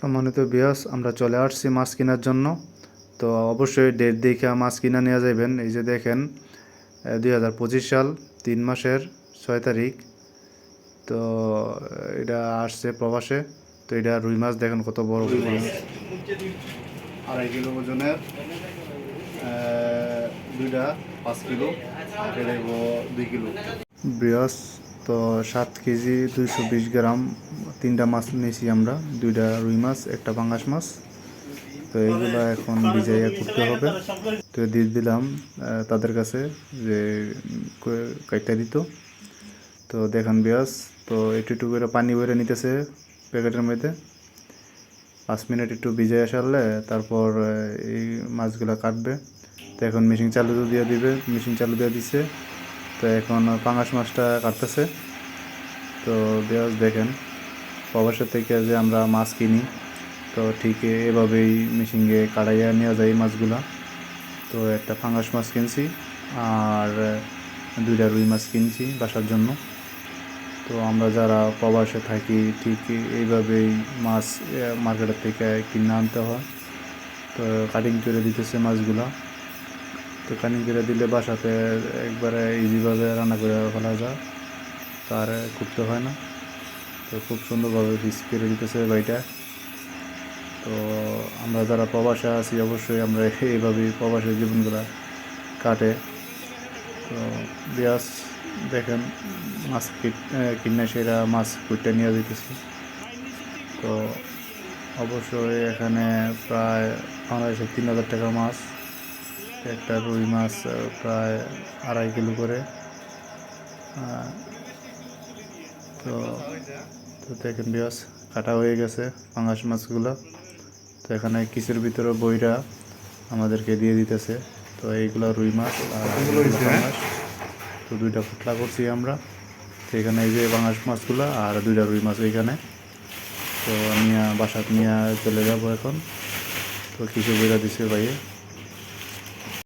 সম্মানিত ভিউয়ার্স, আমরা চলে আসছি মাছ কেনার জন্য। তো অবশ্যই ডেট দেখে মাছ কিনা নিয়ে যাবেন। এই যে দেখেন 2025 সাল 3 মাসের 6 তারিখ। তো এটা আসছে প্রবাসে। তো এটা রুই মাছ দেখেন কত বড় রুই মাছ, 2.5 কিলো ওজনের, দুইটা 5 কিলো, আর এটা 2 কিলো। ভিউয়ার্স, তো 7 কেজি 220 গ্রাম 3টা মাছ নিয়েছি আমরা, 2টা রুই মাছ, একটা পাঙ্গাস মাছ। তো এইগুলো এখন ভিজাইয়া করতে হবে। তো দিয়ে দিলাম তাদের কাছে যে কাইটা দিত। তো দেখেন ভিউয়ার্স, তো একটু করে পানি ভরে নিতেছে প্যাকেটের মধ্যে। 5 মিনিট একটু ভিজাইয়া সারলে তারপর এই মাছগুলো কাটবে। তো এখন মেশিন চালু দিয়ে দিবে, মেশিন চালু দিয়ে দিছে। তো এখন পাঙ্গাস মাছটা কাটতেছে। তো ভিউয়ার্স দেখেন, প্রবাসের থেকে যে আমরা মাছ কিনি, তো ঠিক এভাবেই মেশিনে কাটাইয়া নেওয়া যায় মাছগুলা। তো একটা পাঙ্গাস মাছ কিনছি আর 2টা রুই মাছ কিনছি বাসার জন্য। তো আমরা যারা প্রবাসে থাকি ঠিক এইভাবেই মাছ মার্কেটের থেকে কিনে আনতে হয়। তো কাটিং করে দিতেছে মাছগুলা। তো কাটিং করে দিলে বাসাতে একবারে ইজিভাবে রান্না করে ফেলা যায়, তার করতে হয় না। তো খুব সুন্দরভাবে পিস করে দিতেছে ভাইটা। তো আমরা যারা প্রবাসে আছি অবশ্যই আমরা এইভাবেই প্রবাসের জীবনগুলো কাটে। তো বিয়াস দেখেন, মাছ কিনে সেরা মাছ কুইটা নিয়ে যেতেছি। তো অবশ্যই এখানে প্রায় বাংলাদেশের 3,000 টাকার মাছ, একটা রুই মাছ প্রায় 2.5 কিলো করে। তো তো দেখেন বিয়াস, কাটা হয়ে গেছে পাঙ্গাস মাছগুলো। তো এখানে কিসের ভিতরে বইরা আমাদেরকে দিয়ে দিতেছে। তো এইগুলো রুই মাছ আর পাঙ্গাস। তো 2টা ফুটলা করছি আমরা। তো এখানে এই যে পাঙ্গাস মাছগুলো আর 2টা রুই মাছ এইখানে। তো আমি বাসাত নিয়ে চলে যাবো এখন। তো কিছু বইরা দিছে ভাইয়ে।